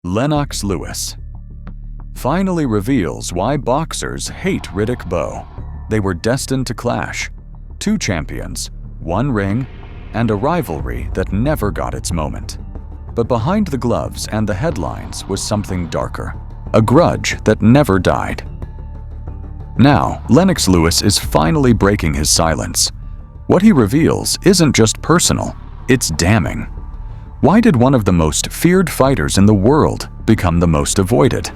Lennox Lewis finally reveals why boxers hate Riddick Bowe. They were destined to clash. Two champions, one ring, and a rivalry that never got its moment. But behind the gloves and the headlines was something darker, a grudge that never died. Now, Lennox Lewis is finally breaking his silence. What he reveals isn't just personal, it's damning. Why did one of the most feared fighters in the world become the most avoided?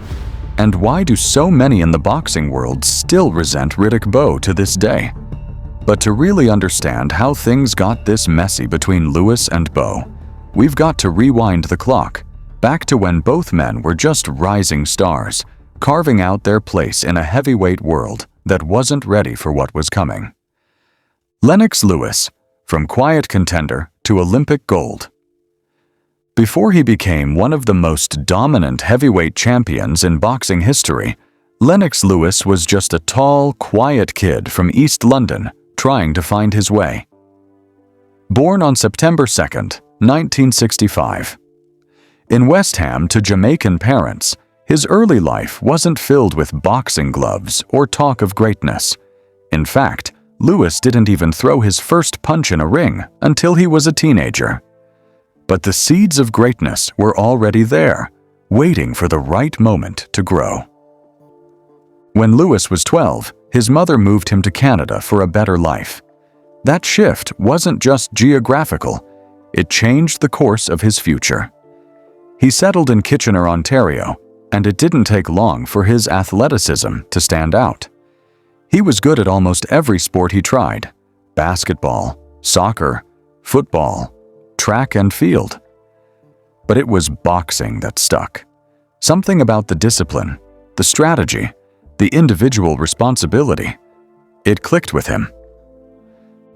And why do so many in the boxing world still resent Riddick Bowe to this day? But to really understand how things got this messy between Lewis and Bowe, we've got to rewind the clock, back to when both men were just rising stars, carving out their place in a heavyweight world that wasn't ready for what was coming. Lennox Lewis, from quiet contender to Olympic gold. Before he became one of the most dominant heavyweight champions in boxing history, Lennox Lewis was just a tall, quiet kid from East London trying to find his way. Born on September 2, 1965. In West Ham to Jamaican parents, his early life wasn't filled with boxing gloves or talk of greatness. In fact, Lewis didn't even throw his first punch in a ring until he was a teenager. But the seeds of greatness were already there, waiting for the right moment to grow. When Lewis was 12, his mother moved him to Canada for a better life. That shift wasn't just geographical, it changed the course of his future. He settled in Kitchener, Ontario, and it didn't take long for his athleticism to stand out. He was good at almost every sport he tried: basketball, soccer, football, track and field. But it was boxing that stuck. Something about the discipline, the strategy, the individual responsibility. It clicked with him.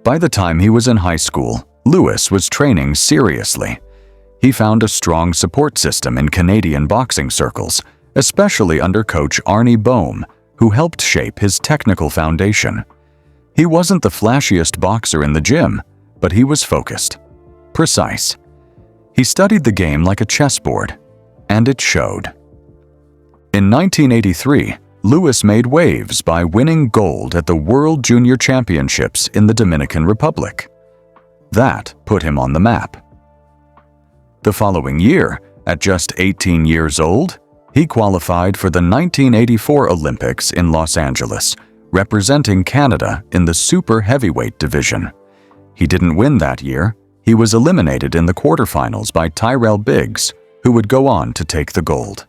By the time he was in high school, Lewis was training seriously. He found a strong support system in Canadian boxing circles, especially under coach Riddick Bowe, who helped shape his technical foundation. He wasn't the flashiest boxer in the gym, but he was focused, precise. He studied the game like a chessboard, and it showed. In 1983, Lewis made waves by winning gold at the World Junior Championships in the Dominican Republic. That put him on the map. The following year, at just 18 years old, he qualified for the 1984 Olympics in Los Angeles, representing Canada in the super heavyweight division. He didn't win that year. He was eliminated in the quarterfinals by Tyrell Biggs, who would go on to take the gold.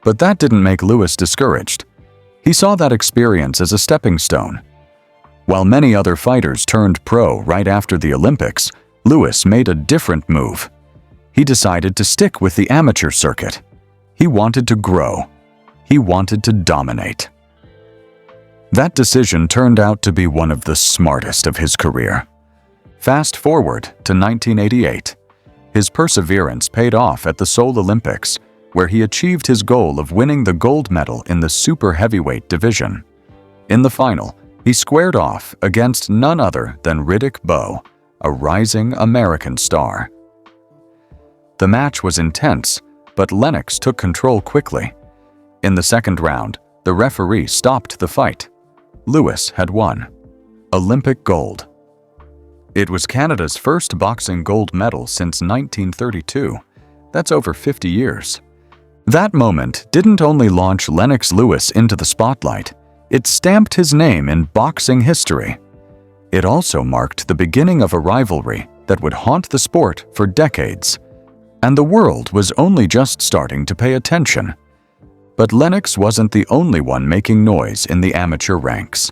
But that didn't make Lewis discouraged. He saw that experience as a stepping stone. While many other fighters turned pro right after the Olympics, Lewis made a different move. He decided to stick with the amateur circuit. He wanted to grow. He wanted to dominate. That decision turned out to be one of the smartest of his career. Fast forward to 1988. His perseverance paid off at the Seoul Olympics, where he achieved his goal of winning the gold medal in the super heavyweight division. In the final, he squared off against none other than Riddick Bowe, a rising American star. The match was intense, but Lennox took control quickly. In the second round, the referee stopped the fight. Lewis had won. Olympic gold. It was Canada's first boxing gold medal since 1932. That's over 50 years. That moment didn't only launch Lennox Lewis into the spotlight, it stamped his name in boxing history. It also marked the beginning of a rivalry that would haunt the sport for decades. And the world was only just starting to pay attention. But Lennox wasn't the only one making noise in the amateur ranks.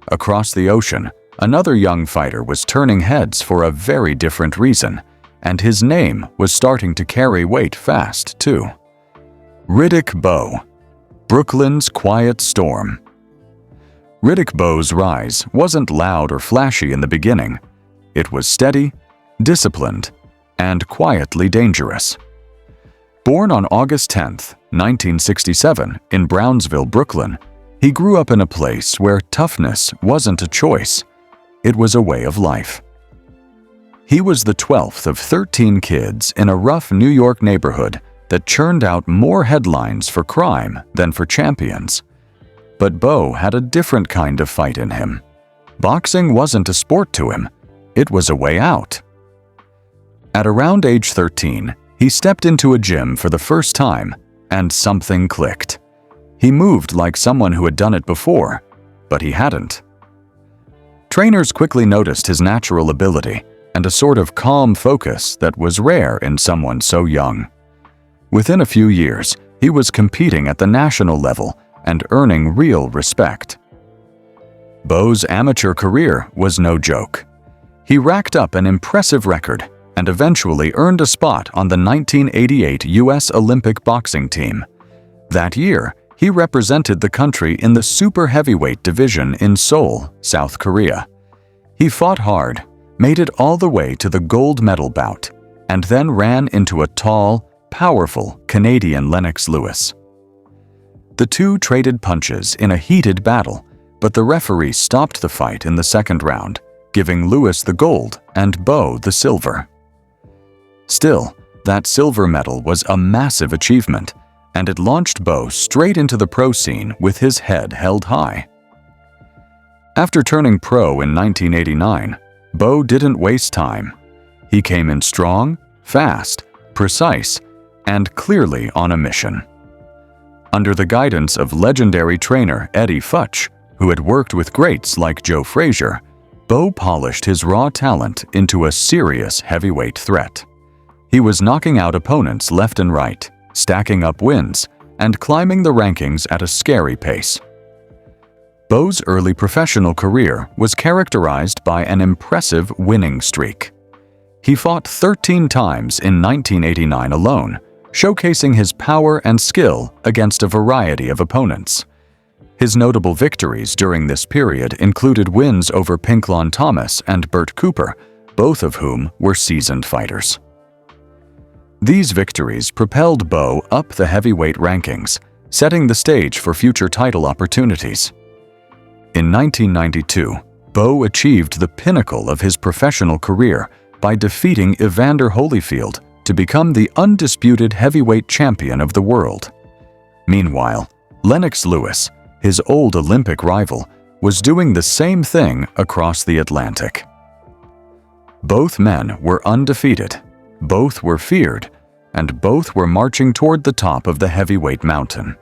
Across the ocean, another young fighter was turning heads for a very different reason, and his name was starting to carry weight fast, too. Riddick Bowe, Brooklyn's quiet storm. Riddick Bowe's rise wasn't loud or flashy in the beginning. It was steady, disciplined, and quietly dangerous. Born on August 10, 1967, in Brownsville, Brooklyn, he grew up in a place where toughness wasn't a choice. It was a way of life. He was the 12th of 13 kids in a rough New York neighborhood that churned out more headlines for crime than for champions. But Bowe had a different kind of fight in him. Boxing wasn't a sport to him, it was a way out. At around age 13, he stepped into a gym for the first time, and something clicked. He moved like someone who had done it before, but he hadn't. Trainers quickly noticed his natural ability and a sort of calm focus that was rare in someone so young. Within a few years, he was competing at the national level and earning real respect. Bowe's amateur career was no joke. He racked up an impressive record and eventually earned a spot on the 1988 U.S. Olympic boxing team. That year, he represented the country in the super heavyweight division in Seoul, South Korea. He fought hard, made it all the way to the gold medal bout, and then ran into a tall, powerful Canadian Lennox Lewis. The two traded punches in a heated battle, but the referee stopped the fight in the second round, giving Lewis the gold and Bowe the silver. Still, that silver medal was a massive achievement, and it launched Bowe straight into the pro scene with his head held high. After turning pro in 1989, Bowe didn't waste time. He came in strong, fast, precise, and clearly on a mission. Under the guidance of legendary trainer Eddie Futch, who had worked with greats like Joe Frazier, Bowe polished his raw talent into a serious heavyweight threat. He was knocking out opponents left and right, stacking up wins, and climbing the rankings at a scary pace. Bowe's early professional career was characterized by an impressive winning streak. He fought 13 times in 1989 alone, showcasing his power and skill against a variety of opponents. His notable victories during this period included wins over Pinklon Thomas and Bert Cooper, both of whom were seasoned fighters. These victories propelled Bowe up the heavyweight rankings, setting the stage for future title opportunities. In 1992, Bowe achieved the pinnacle of his professional career by defeating Evander Holyfield to become the undisputed heavyweight champion of the world. Meanwhile, Lennox Lewis, his old Olympic rival, was doing the same thing across the Atlantic. Both men were undefeated, both were feared, and both were marching toward the top of the heavyweight mountain.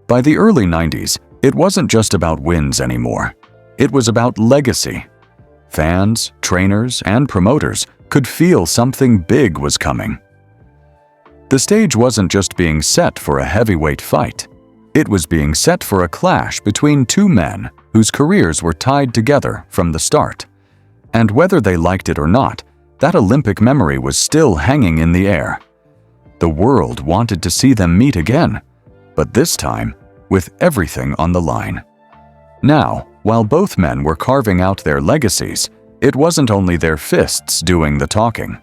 By the early 90s, it wasn't just about wins anymore. It was about legacy. Fans, trainers, and promoters could feel something big was coming. The stage wasn't just being set for a heavyweight fight. It was being set for a clash between two men whose careers were tied together from the start. And whether they liked it or not, that Olympic memory was still hanging in the air. The world wanted to see them meet again, but this time with everything on the line. Now, while both men were carving out their legacies, it wasn't only their fists doing the talking.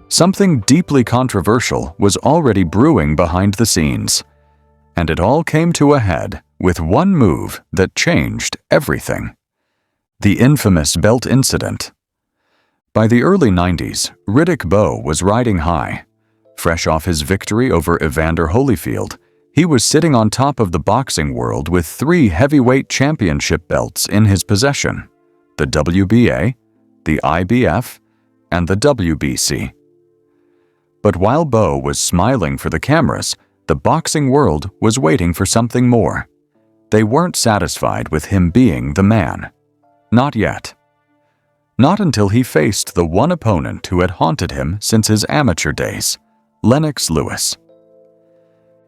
Something deeply controversial was already brewing behind the scenes. And it all came to a head with one move that changed everything. The infamous belt incident. By the early 90s, Riddick Bowe was riding high. Fresh off his victory over Evander Holyfield, he was sitting on top of the boxing world with 3 heavyweight championship belts in his possession: the WBA, the IBF, and the WBC. But while Bowe was smiling for the cameras, the boxing world was waiting for something more. They weren't satisfied with him being the man. Not yet. Not until he faced the one opponent who had haunted him since his amateur days, Lennox Lewis.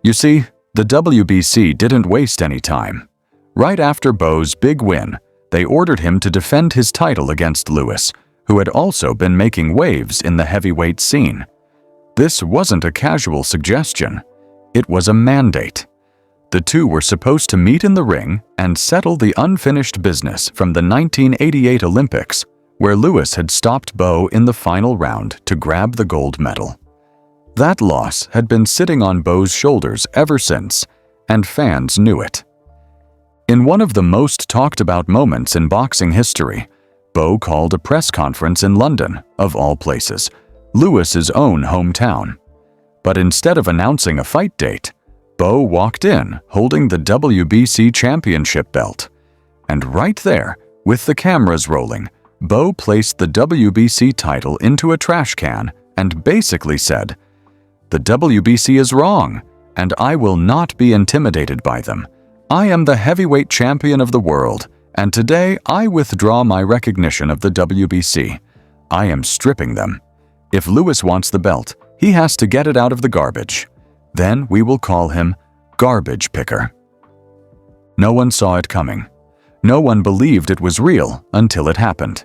You see, the WBC didn't waste any time. Right after Bowe's big win, they ordered him to defend his title against Lewis, who had also been making waves in the heavyweight scene. This wasn't a casual suggestion. It was a mandate. The two were supposed to meet in the ring and settle the unfinished business from the 1988 Olympics, where Lewis had stopped Bowe in the final round to grab the gold medal. That loss had been sitting on Bowe's shoulders ever since, and fans knew it. In one of the most talked about moments in boxing history, Bowe called a press conference in London, of all places, Lewis's own hometown. But instead of announcing a fight date, Bowe walked in holding the WBC championship belt. And right there, with the cameras rolling, Bowe placed the WBC title into a trash can and basically said, "The WBC is wrong, and I will not be intimidated by them. I am the heavyweight champion of the world, and today I withdraw my recognition of the WBC. I am stripping them. If Lewis wants the belt, he has to get it out of the garbage. Then we will call him Garbage Picker." No one saw it coming. No one believed it was real until it happened.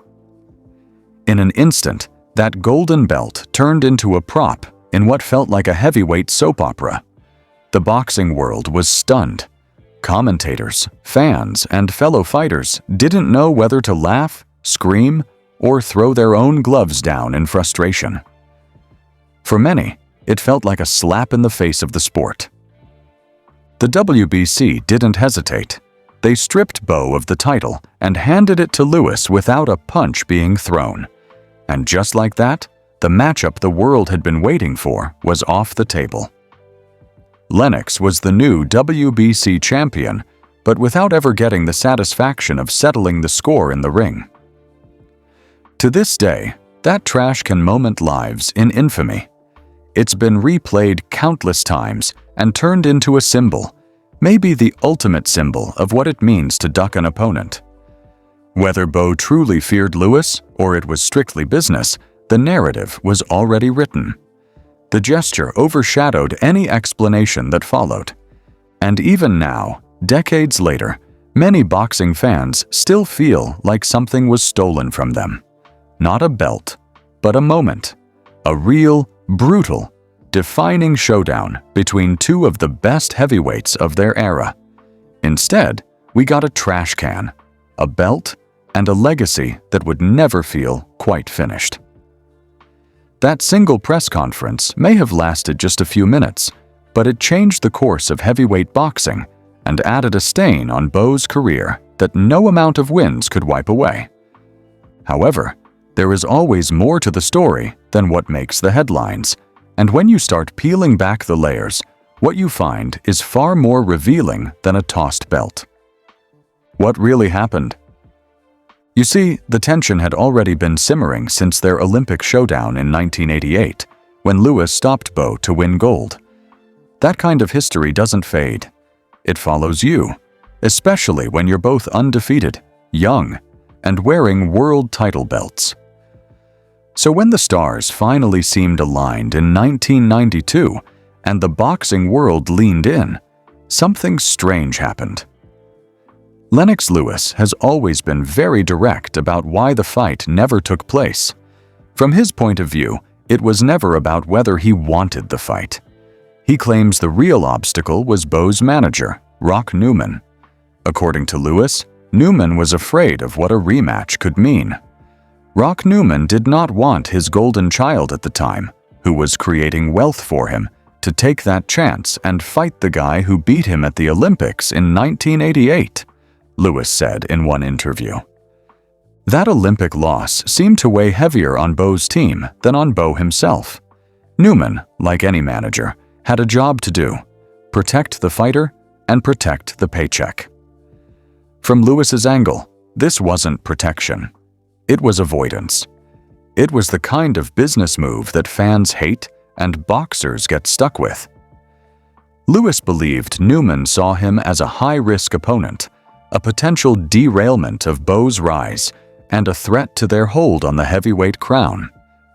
In an instant, that golden belt turned into a prop in what felt like a heavyweight soap opera. The boxing world was stunned. Commentators, fans, and fellow fighters didn't know whether to laugh, scream, or throw their own gloves down in frustration. For many, it felt like a slap in the face of the sport. The WBC didn't hesitate. They stripped Bowe of the title and handed it to Lewis without a punch being thrown. And just like that, the matchup the world had been waiting for was off the table. Lennox was the new WBC champion, but without ever getting the satisfaction of settling the score in the ring. To this day, that trash can moment lives in infamy. It's been replayed countless times and turned into a symbol, maybe the ultimate symbol of what it means to duck an opponent. Whether Bowe truly feared Lewis or it was strictly business, the narrative was already written. The gesture overshadowed any explanation that followed. And even now, decades later, many boxing fans still feel like something was stolen from them. Not a belt, but a moment. A real, brutal, defining showdown between two of the best heavyweights of their era. Instead, we got a trash can, a belt, and a legacy that would never feel quite finished. That single press conference may have lasted just a few minutes, but it changed the course of heavyweight boxing and added a stain on Bowe's career that no amount of wins could wipe away. However, there is always more to the story than what makes the headlines, and when you start peeling back the layers, what you find is far more revealing than a tossed belt. What really happened? You see, the tension had already been simmering since their Olympic showdown in 1988, when Lewis stopped Bowe to win gold. That kind of history doesn't fade. It follows you, especially when you're both undefeated, young, and wearing world title belts. So when the stars finally seemed aligned in 1992 and the boxing world leaned in, something strange happened. Lennox Lewis has always been very direct about why the fight never took place. From his point of view, it was never about whether he wanted the fight. He claims the real obstacle was Bowe's manager, Rock Newman. According to Lewis, Newman was afraid of what a rematch could mean. Rock Newman did not want his golden child at the time, who was creating wealth for him, to take that chance and fight the guy who beat him at the Olympics in 1988. Lewis said in one interview. That Olympic loss seemed to weigh heavier on Bowe's team than on Bowe himself. Newman, like any manager, had a job to do: protect the fighter and protect the paycheck. From Lewis's angle, this wasn't protection. It was avoidance. It was the kind of business move that fans hate and boxers get stuck with. Lewis believed Newman saw him as a high-risk opponent, a potential derailment of Bowe's rise, and a threat to their hold on the heavyweight crown.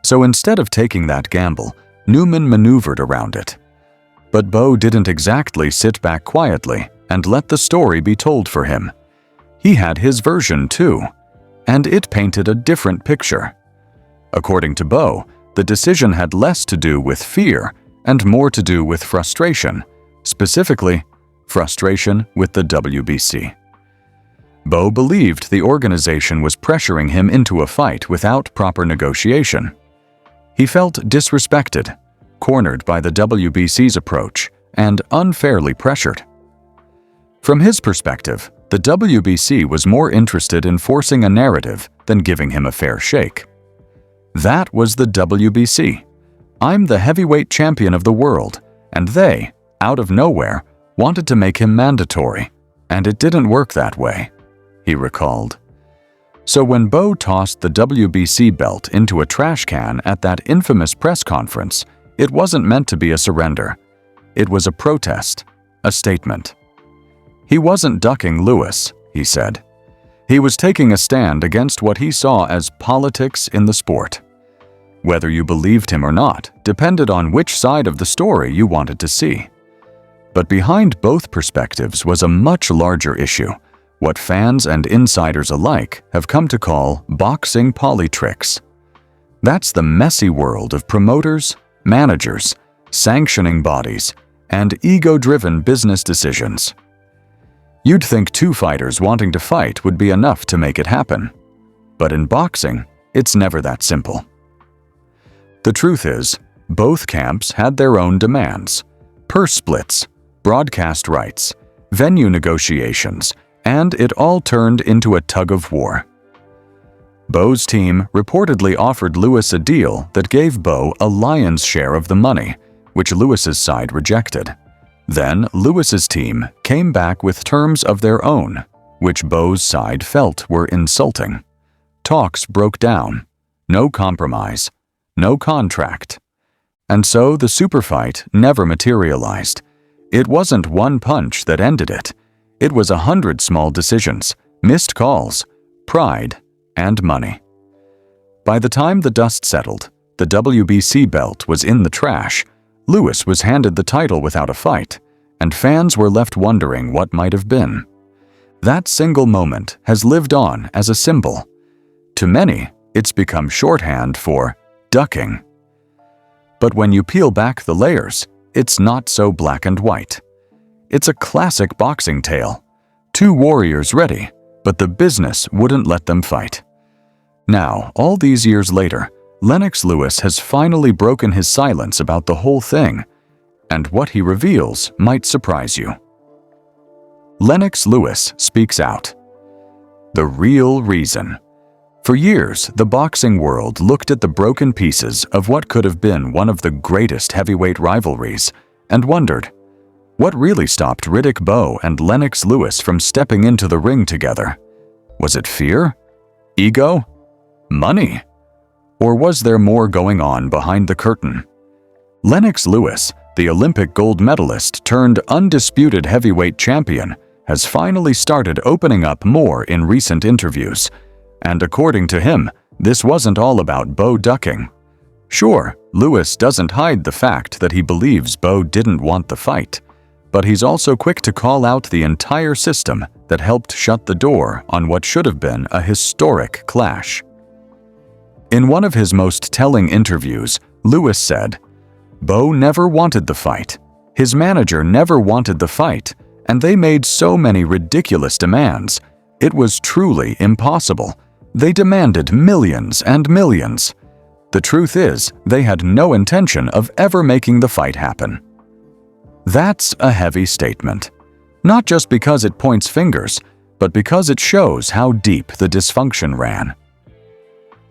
So instead of taking that gamble, Newman maneuvered around it. But Bowe didn't exactly sit back quietly and let the story be told for him. He had his version too, and it painted a different picture. According to Bowe, the decision had less to do with fear and more to do with frustration, specifically, frustration with the WBC. Bowe believed the organization was pressuring him into a fight without proper negotiation. He felt disrespected, cornered by the WBC's approach, and unfairly pressured. From his perspective, the WBC was more interested in forcing a narrative than giving him a fair shake. That was the WBC. "I'm the heavyweight champion of the world, and they, out of nowhere, wanted to make him mandatory, and it didn't work that way," he recalled. So when Bowe tossed the WBC belt into a trash can at that infamous press conference, it wasn't meant to be a surrender. It was a protest, a statement. He wasn't ducking Lewis, he said. He was taking a stand against what he saw as politics in the sport. Whether you believed him or not depended on which side of the story you wanted to see. But behind both perspectives was a much larger issue, what fans and insiders alike have come to call boxing politricks. That's the messy world of promoters, managers, sanctioning bodies, and ego-driven business decisions. You'd think two fighters wanting to fight would be enough to make it happen. But in boxing, it's never that simple. The truth is, both camps had their own demands: purse splits, broadcast rights, venue negotiations, and it all turned into a tug-of-war. Bowe's team reportedly offered Lewis a deal that gave Bowe a lion's share of the money, which Lewis's side rejected. Then Lewis's team came back with terms of their own, which Bowe's side felt were insulting. Talks broke down. No compromise. No contract. And so the super fight never materialized. It wasn't one punch that ended it. It was 100 small decisions, missed calls, pride, and money. By the time the dust settled, the WBC belt was in the trash, Lewis was handed the title without a fight, and fans were left wondering what might have been. That single moment has lived on as a symbol. To many, it's become shorthand for ducking. But when you peel back the layers, it's not so black and white. It's a classic boxing tale. Two warriors ready, but the business wouldn't let them fight. Now, all these years later, Lennox Lewis has finally broken his silence about the whole thing, and what he reveals might surprise you. Lennox Lewis speaks out. The real reason. For years, the boxing world looked at the broken pieces of what could have been one of the greatest heavyweight rivalries and wondered, what really stopped Riddick Bowe and Lennox Lewis from stepping into the ring together? Was it fear? Ego? Money? Or was there more going on behind the curtain? Lennox Lewis, the Olympic gold medalist turned undisputed heavyweight champion, has finally started opening up more in recent interviews. And according to him, this wasn't all about Bowe ducking. Sure, Lewis doesn't hide the fact that he believes Bowe didn't want the fight, but he's also quick to call out the entire system that helped shut the door on what should have been a historic clash. In one of his most telling interviews, Lewis said, "Bowe never wanted the fight. His manager never wanted the fight, and they made so many ridiculous demands. It was truly impossible. They demanded millions and millions. The truth is, they had no intention of ever making the fight happen." That's a heavy statement. Not just because it points fingers, but because it shows how deep the dysfunction ran.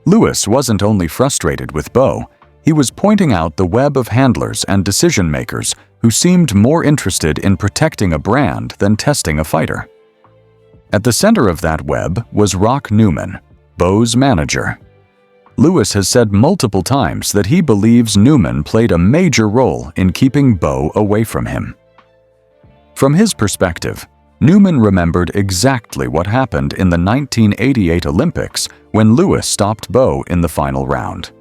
Lewis wasn't only frustrated with Bowe, he was pointing out the web of handlers and decision-makers who seemed more interested in protecting a brand than testing a fighter. At the center of that web was Rock Newman, Bowe's manager. Lewis has said multiple times that he believes Newman played a major role in keeping Bowe away from him. From his perspective, Newman remembered exactly what happened in the 1988 Olympics when Lewis stopped Bowe in the final round.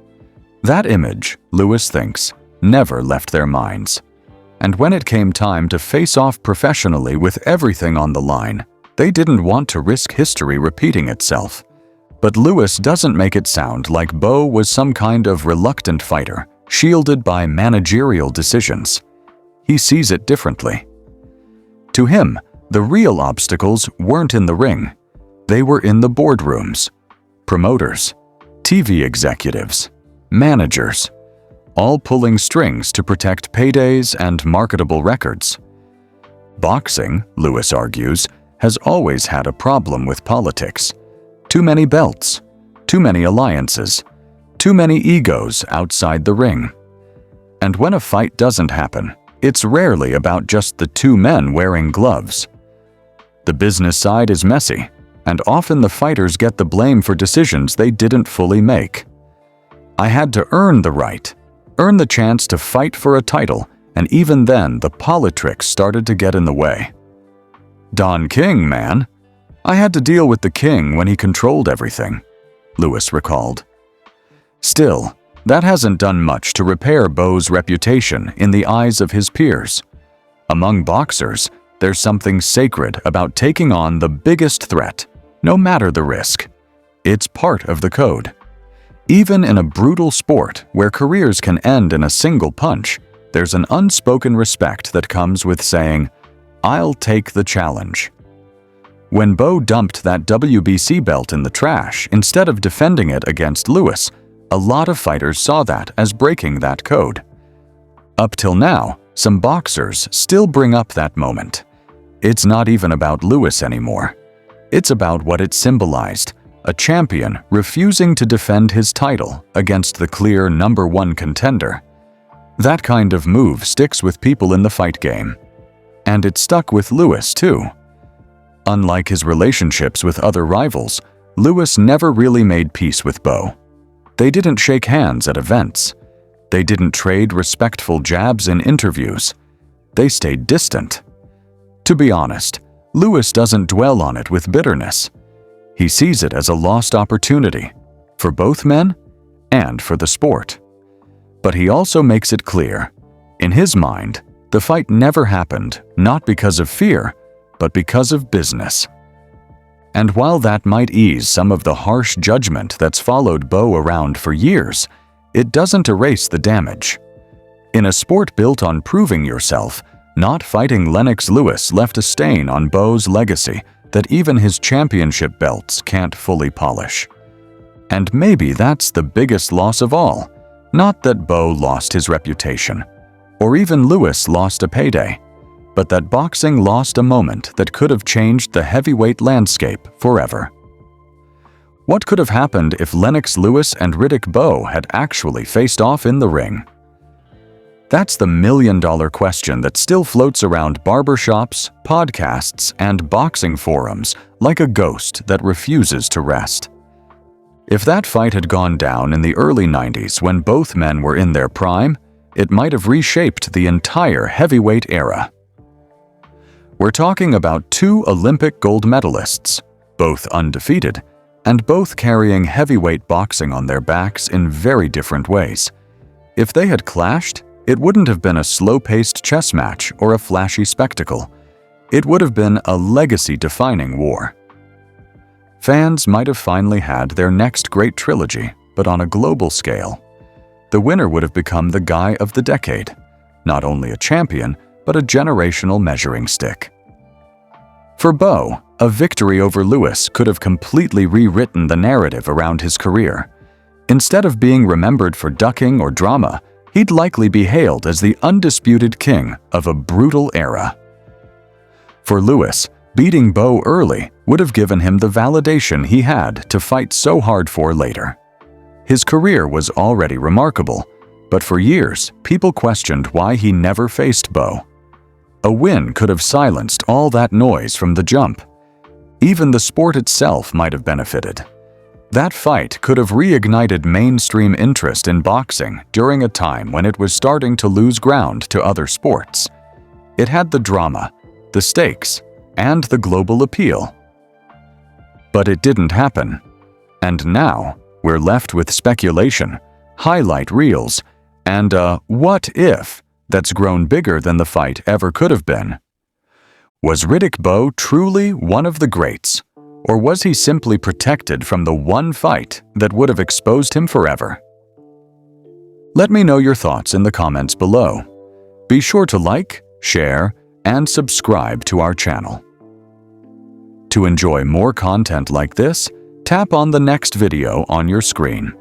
That image, Lewis thinks, never left their minds. And when it came time to face off professionally with everything on the line, they didn't want to risk history repeating itself. But Lewis doesn't make it sound like Bowe was some kind of reluctant fighter, shielded by managerial decisions. He sees it differently. To him, the real obstacles weren't in the ring. They were in the boardrooms. Promoters, TV executives, managers, all pulling strings to protect paydays and marketable records. Boxing, Lewis argues, has always had a problem with politics. Too many belts, too many alliances, too many egos outside the ring. And when a fight doesn't happen, it's rarely about just the two men wearing gloves. The business side is messy, and often the fighters get the blame for decisions they didn't fully make. I had to earn the right, earn the chance to fight for a title, and even then the politics started to get in the way. Don King, man. I had to deal with the king when he controlled everything, Lewis recalled. Still, that hasn't done much to repair Bowe's reputation in the eyes of his peers. Among boxers, there's something sacred about taking on the biggest threat, no matter the risk. It's part of the code. Even in a brutal sport where careers can end in a single punch, there's an unspoken respect that comes with saying, "I'll take the challenge." When Bowe dumped that WBC belt in the trash instead of defending it against Lewis, a lot of fighters saw that as breaking that code. Up till now, some boxers still bring up that moment. It's not even about Lewis anymore. It's about what it symbolized, a champion refusing to defend his title against the clear #1 contender. That kind of move sticks with people in the fight game. And it stuck with Lewis too. Unlike his relationships with other rivals, Lewis never really made peace with Bowe. They didn't shake hands at events. They didn't trade respectful jabs in interviews. They stayed distant. To be honest, Lewis doesn't dwell on it with bitterness. He sees it as a lost opportunity, for both men and for the sport. But he also makes it clear, in his mind, the fight never happened not because of fear, but because of business. And while that might ease some of the harsh judgment that's followed Bowe around for years, it doesn't erase the damage. In a sport built on proving yourself, not fighting Lennox Lewis left a stain on Bowe's legacy that even his championship belts can't fully polish. And maybe that's the biggest loss of all, not that Bowe lost his reputation, or even Lewis lost a payday, but that boxing lost a moment that could have changed the heavyweight landscape forever. What could have happened if Lennox Lewis and Riddick Bowe had actually faced off in the ring? That's the million-dollar question that still floats around barbershops, podcasts, and boxing forums like a ghost that refuses to rest. If that fight had gone down in the early 90s when both men were in their prime, it might have reshaped the entire heavyweight era. We're talking about two Olympic gold medalists, both undefeated, and both carrying heavyweight boxing on their backs in very different ways. If they had clashed, it wouldn't have been a slow-paced chess match or a flashy spectacle. It would have been a legacy-defining war. Fans might have finally had their next great trilogy, but on a global scale. The winner would have become the guy of the decade, not only a champion, but a generational measuring stick. For Bowe, a victory over Lewis could have completely rewritten the narrative around his career. Instead of being remembered for ducking or drama, he'd likely be hailed as the undisputed king of a brutal era. For Lewis, beating Bowe early would have given him the validation he had to fight so hard for later. His career was already remarkable, but for years, people questioned why he never faced Bowe. A win could have silenced all that noise from the jump. Even the sport itself might have benefited. That fight could have reignited mainstream interest in boxing during a time when it was starting to lose ground to other sports. It had the drama, the stakes, and the global appeal. But it didn't happen. And now, we're left with speculation, highlight reels, and a what if that's grown bigger than the fight ever could have been. Was Riddick Bowe truly one of the greats? Or was he simply protected from the one fight that would have exposed him forever? Let me know your thoughts in the comments below. Be sure to like, share, and subscribe to our channel. To enjoy more content like this, tap on the next video on your screen.